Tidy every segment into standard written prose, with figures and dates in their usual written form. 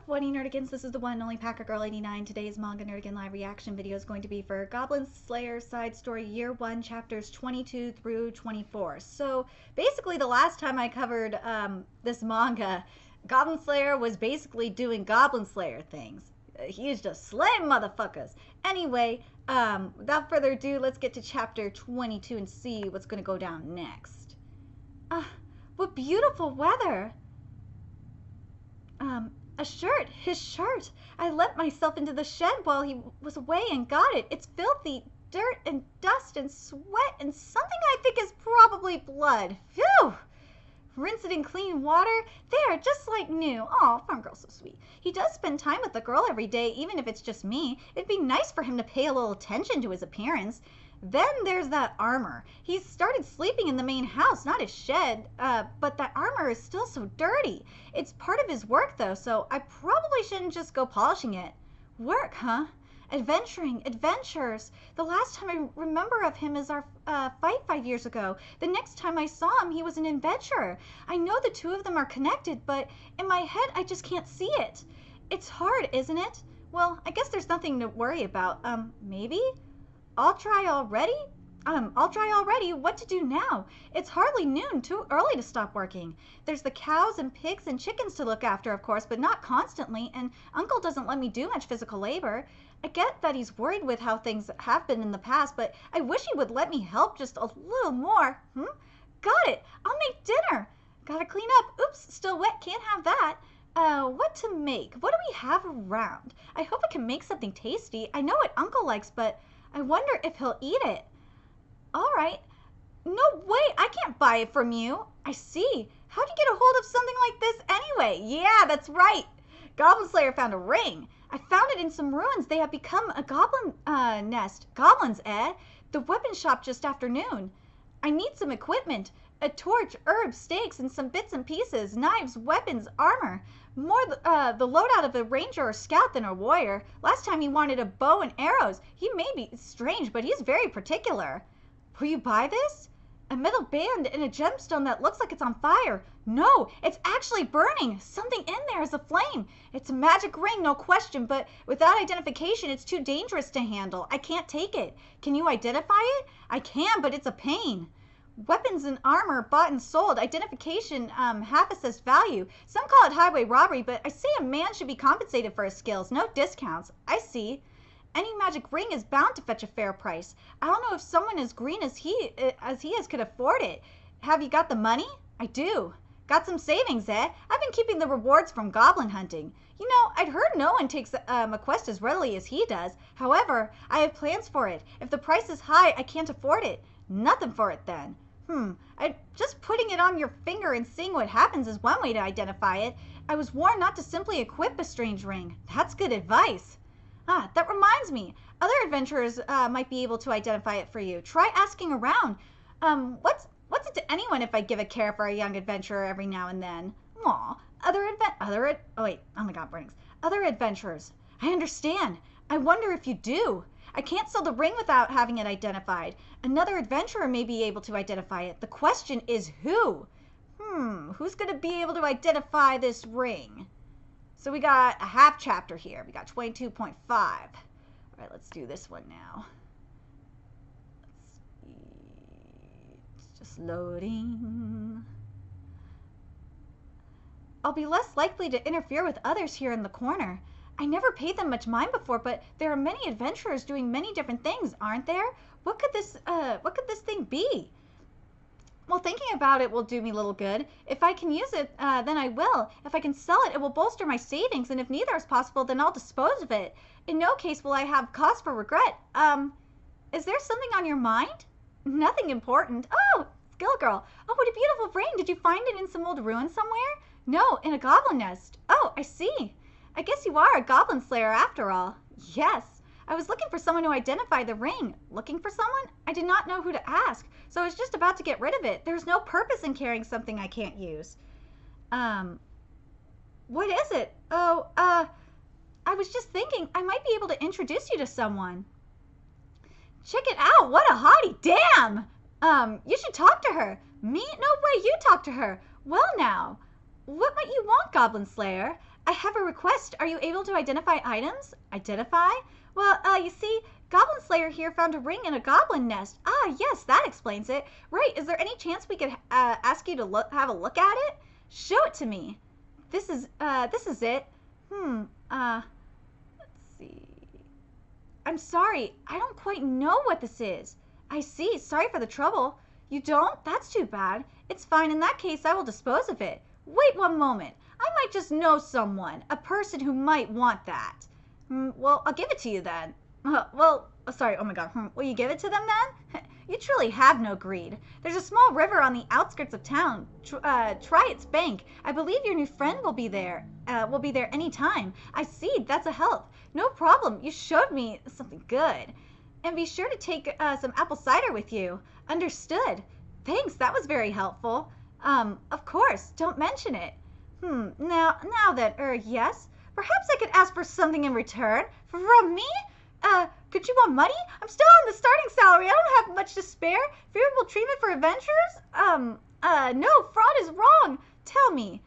up, What Nerdigans? This is the one and only Packer Girl 89. Today's Manga Nerdigan live reaction video is going to be for Goblin Slayer Side Story Year 1, Chapters 22 through 24. So, basically the last time I covered this manga, Goblin Slayer was basically doing Goblin Slayer things. He is just slaying motherfuckers. Anyway, without further ado, let's get to Chapter 22 and see what's going to go down next. What beautiful weather! His shirt. I let myself into the shed while he was away and got it. It's filthy, dirt and dust and sweat and something I think is probably blood. Phew! Rinse it in clean water. There, just like new. Aw, farm girl's so sweet. He does spend time with the girl every day, even if it's just me. It'd be nice for him to pay a little attention to his appearance. Then there's that armor. He's started sleeping in the main house, not his shed, but that armor is still so dirty. It's part of his work, though, so I probably shouldn't just go polishing it. Work, huh? Adventuring, adventures. The last time I remember of him is our fight 5 years ago. The next time I saw him, he was an adventurer. I know the two of them are connected, but in my head, I just can't see it. It's hard, isn't it? Well, I guess there's nothing to worry about. Maybe? I'll try already? What to do now? It's hardly noon, too early to stop working. There's the cows and pigs and chickens to look after, of course, but not constantly, and Uncle doesn't let me do much physical labor. I get that he's worried with how things have been in the past, but I wish he would let me help just a little more. Got it! I'll make dinner! Gotta clean up. Oops, still wet, can't have that. What to make? What do we have around? I hope I can make something tasty. I know what Uncle likes, but I wonder if he'll eat it. All right. No way, I can't buy it from you. I see. How'd you get a hold of something like this anyway? Yeah, that's right. Goblin Slayer found a ring. I found it in some ruins. They have become a goblin nest. Goblins, eh? The weapon shop just afternoon. I need some equipment. A torch, herbs, stakes, and some bits and pieces. Knives, weapons, armor. More the loadout of a ranger or scout than a warrior. Last time he wanted a bow and arrows. He may be strange, but he's very particular. Will you buy this? A metal band and a gemstone that looks like it's on fire. No, it's actually burning. Something in there is a flame. It's a magic ring, no question, but without identification, it's too dangerous to handle. I can't take it. Can you identify it? I can, but it's a pain. Weapons and armor bought and sold. Identification, half assessed value. Some call it highway robbery, but I say a man should be compensated for his skills. No discounts. I see. Any magic ring is bound to fetch a fair price. I don't know if someone as green as he is could afford it. Have you got the money? I do. Got some savings, eh? I've been keeping the rewards from goblin hunting. You know, I'd heard no one takes a quest as readily as he does. However, I have plans for it. If the price is high, I can't afford it. Nothing for it then. Just putting it on your finger and seeing what happens is one way to identify it. I was warned not to simply equip a strange ring. That's good advice. That reminds me. Other adventurers might be able to identify it for you. Try asking around. What's it to anyone if I give a care for a young adventurer every now and then? Aw, other adventurers. I understand. I wonder if you do. I can't sell the ring without having it identified. Another adventurer may be able to identify it. The question is who? Who's going to be able to identify this ring? So we got a half chapter here. We got 22.5. All right, let's do this one now. Let's see. It's just loading. I'll be less likely to interfere with others here in the corner. I never paid them much mind before, but there are many adventurers doing many different things, aren't there? What could this thing be? Well, thinking about it will do me little good. If I can use it, then I will. If I can sell it, it will bolster my savings, and if neither is possible, then I'll dispose of it. In no case will I have cause for regret. Is there something on your mind? Nothing important. Oh, Skill Girl. Oh, what a beautiful ring. Did you find it in some old ruin somewhere? No, in a goblin nest. Oh, I see. I guess you are a goblin slayer after all. Yes. I was looking for someone to identify the ring. Looking for someone? I did not know who to ask, so I was just about to get rid of it. There's no purpose in carrying something I can't use. What is it? Oh, I was just thinking I might be able to introduce you to someone. Check it out. What a hottie. Damn. You should talk to her. Me? No way. You talk to her. Well now. What might you want, Goblin Slayer? I have a request. Are you able to identify items? Identify? Well, you see, Goblin Slayer here found a ring in a goblin nest. Ah, yes, that explains it. Right, is there any chance we could ask you to have a look at it? Show it to me. This is it. Let's see. I'm sorry, I don't quite know what this is. I see, sorry for the trouble. You don't? That's too bad. It's fine, in that case, I will dispose of it. Wait one moment. I might just know someone, a person who might want that. Well, I'll give it to you then. Sorry, oh my god. Will you give it to them then? You truly have no greed. There's a small river on the outskirts of town. Try its bank. I believe your new friend will be there. Any time. I see, that's a help. No problem, you showed me something good. And be sure to take some apple cider with you. Understood. Thanks, that was very helpful. Of course, don't mention it. Now then, yes? Perhaps I could ask for something in return. From me? Could you want money? I'm still on the starting salary. I don't have much to spare. Favorable treatment for adventurers? No, fraud is wrong. Tell me,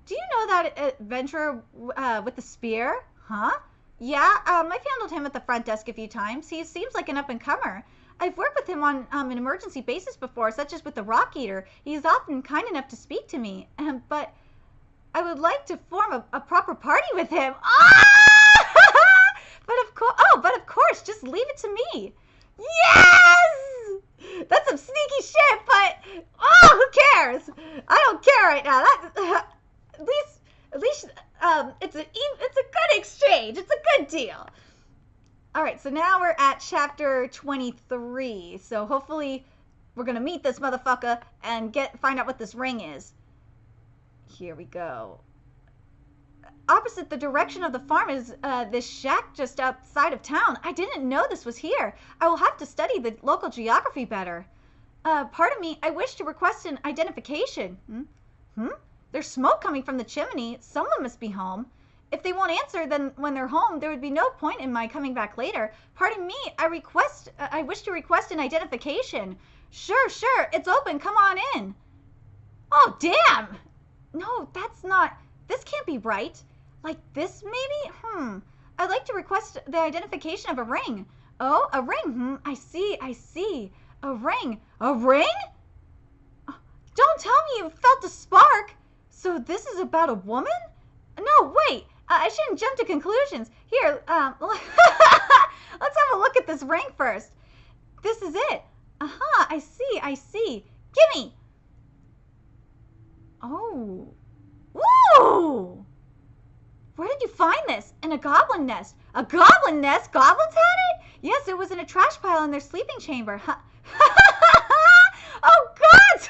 do you know that adventurer with the spear? Huh? Yeah, I've handled him at the front desk a few times. He seems like an up-and-comer. I've worked with him on an emergency basis before, such as with the Rock Eater. He's often kind enough to speak to me, but I would like to form a proper party with him. But of course, just leave it to me. Yes! That's some sneaky shit, but who cares? I don't care right now. At least, it's a good exchange. It's a good deal. All right, so now we're at chapter 23. So hopefully, we're gonna meet this motherfucker and find out what this ring is. Here we go. Opposite the direction of the farm is this shack just outside of town. I didn't know this was here. I will have to study the local geography better. Pardon me, I wish to request an identification. There's smoke coming from the chimney. Someone must be home. If they won't answer, then when they're home, there would be no point in my coming back later. Pardon me, I wish to request an identification. Sure, it's open. Come on in. Oh, damn! No, that's not... This can't be right. Like this, maybe? I'd like to request the identification of a ring. Oh, a ring. I see. A ring. A ring? Don't tell me you felt a spark. So this is about a woman? No, wait. I shouldn't jump to conclusions. Here, let's have a look at this ring first. This is it. I see. Gimme. Oh. Woo! Where did you find this? In a goblin nest. A goblin nest? Goblins had it? Yes, it was in a trash pile in their sleeping chamber. Oh, God!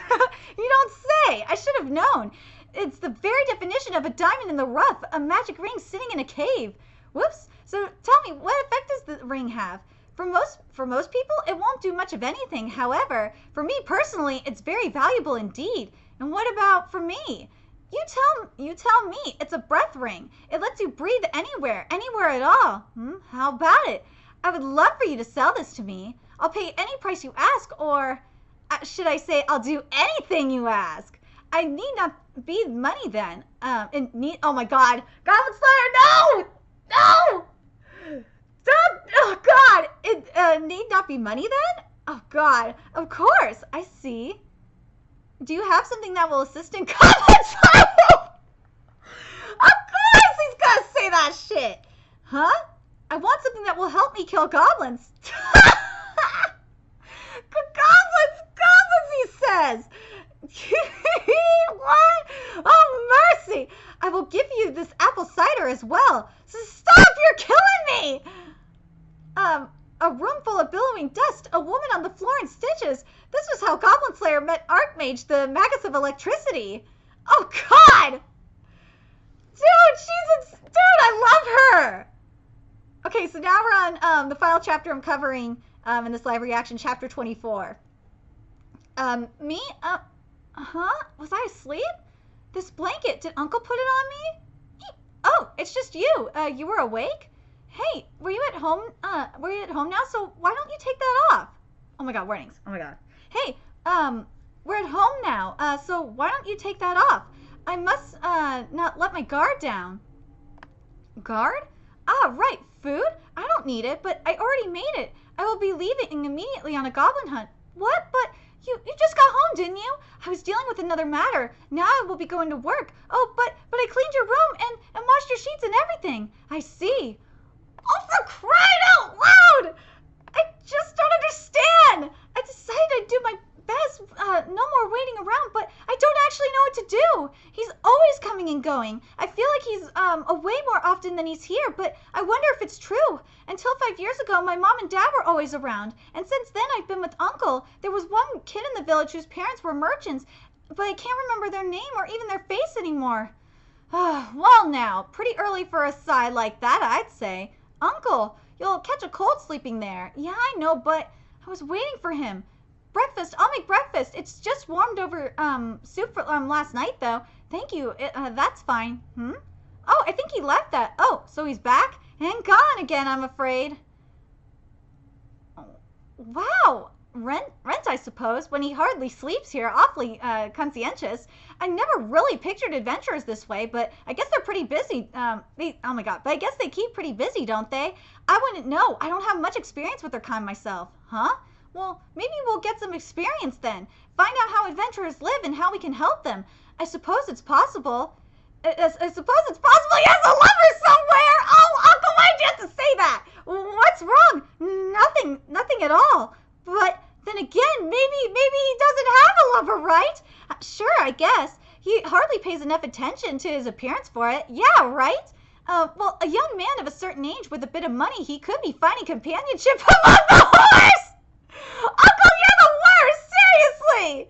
You don't say. I should have known. It's the very definition of a diamond in the rough. A magic ring sitting in a cave. Whoops. So tell me, what effect does the ring have? For most people, it won't do much of anything. However, for me personally, it's very valuable indeed. And what about for me? You tell me. It's a breath ring. It lets you breathe anywhere at all. How about it? I would love for you to sell this to me. I'll pay any price you ask, or should I say I'll do anything you ask. I need not be money then. Oh my God. Goblin Slayer, no! Stop! Oh God! It need not be money then? Oh God, of course, I see. Do you have something that will assist in Goblin Slayer? Of course he's gonna say that shit! Huh? I want something that will help me kill goblins. Goblins, he says! What? Oh, mercy! I will give you this apple cider as well. So stop! You're killing me! A room full of billowing dust, a woman on the floor in stitches. This was how Goblin Slayer met Archmage, the Magus of Electricity. Oh, God! Dude, I love her! Okay, so now we're on the final chapter I'm covering in this live reaction, chapter 24. Me? Was I asleep? This blanket, did Uncle put it on me? Oh, it's just you. You were awake? Hey, were you at home now? So why don't you take that off? Oh my God, warnings. Oh my God. Hey, we're at home now. So why don't you take that off? I must not let my guard down. Guard? Ah, right, food? I don't need it, but I already made it. I will be leaving immediately on a goblin hunt. What? But you just got home, didn't you? I was dealing with another matter. Now I will be going to work. Oh, but I cleaned your room and washed your sheets and everything. I see. Oh, for crying out loud! I just don't understand. I decided I'd do my best, no more waiting around, but I don't actually know what to do. He's always coming and going. I feel like he's away more often than he's here, but I wonder if it's true. Until 5 years ago, my mom and dad were always around, and since then I've been with Uncle. There was one kid in the village whose parents were merchants, but I can't remember their name or even their face anymore. Well now, pretty early for a sigh like that, I'd say. Uncle, you'll catch a cold sleeping there. Yeah, I know, but I was waiting for him. Breakfast, I'll make breakfast. It's just warmed over soup for last night, though. Thank you, that's fine. Oh, I think he left that. Oh, so he's back? And gone again, I'm afraid. Wow, rent, I suppose, when he hardly sleeps here. Awfully conscientious. I never really pictured adventurers this way, but I guess they're pretty busy. Oh my god, but I guess they keep pretty busy, don't they? I wouldn't know. I don't have much experience with their kind myself. Huh? Well, maybe we'll get some experience then. Find out how adventurers live and how we can help them. I suppose it's possible. I suppose it's possible he has a lover somewhere! Oh, Uncle, why'd you have to say that? What's wrong? Nothing at all. But then again, maybe he doesn't have a lover, right? Sure, I guess. He hardly pays enough attention to his appearance for it. Yeah, right? Well, a young man of a certain age with a bit of money, he could be finding companionship among the horse! Uncle, you're the worst! Seriously!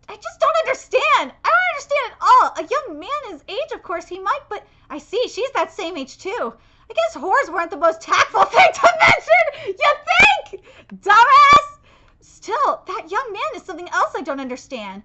I just don't understand. I don't understand at all. A young man his age, of course, he might, but I see, she's that same age too. I guess whores weren't the most tactful thing to mention. You think? Dumbass! Still, that young man is something else I don't understand.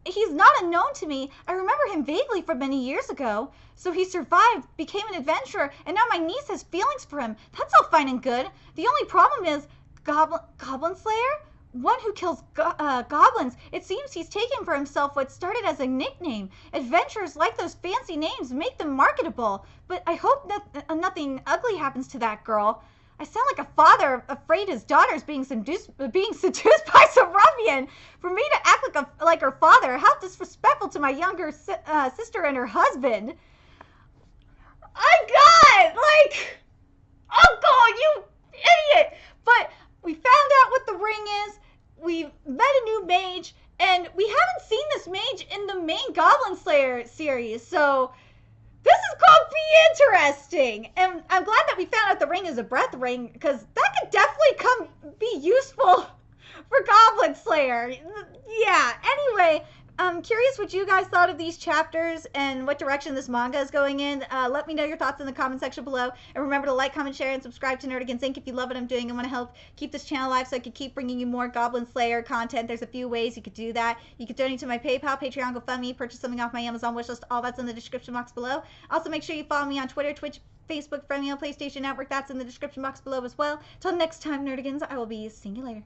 He's not unknown to me. I remember him vaguely from many years ago. So he survived, became an adventurer, and now my niece has feelings for him. That's all fine and good. The only problem is, Goblin Slayer? One who kills goblins. It seems he's taken for himself what started as a nickname. Adventurers like those fancy names, make them marketable. But I hope that nothing ugly happens to that girl. I sound like a father afraid his daughter's being seduced by some ruffian. For me to act like her father, how disrespectful to my younger sister and her husband. God, Uncle, you idiot! But we found out what the ring is, we met a new mage, and we haven't seen this mage in the main Goblin Slayer series, so this is going to be interesting. And I'm glad that we found out the ring is a breath ring, because that could definitely be useful for Goblin Slayer. Yeah, anyway, I'm curious what you guys thought of these chapters and what direction this manga is going in. Let me know your thoughts in the comment section below. And remember to like, comment, share, and subscribe to Nerdigans Inc. if you love what I'm doing and want to help keep this channel alive so I can keep bringing you more Goblin Slayer content. There's a few ways you could do that. You could donate to my PayPal, Patreon, GoFundMe, purchase something off my Amazon wishlist. All that's in the description box below. Also, make sure you follow me on Twitter, Twitch, Facebook, friend me on PlayStation Network. That's in the description box below as well. Till next time, Nerdigans, I will be seeing you later.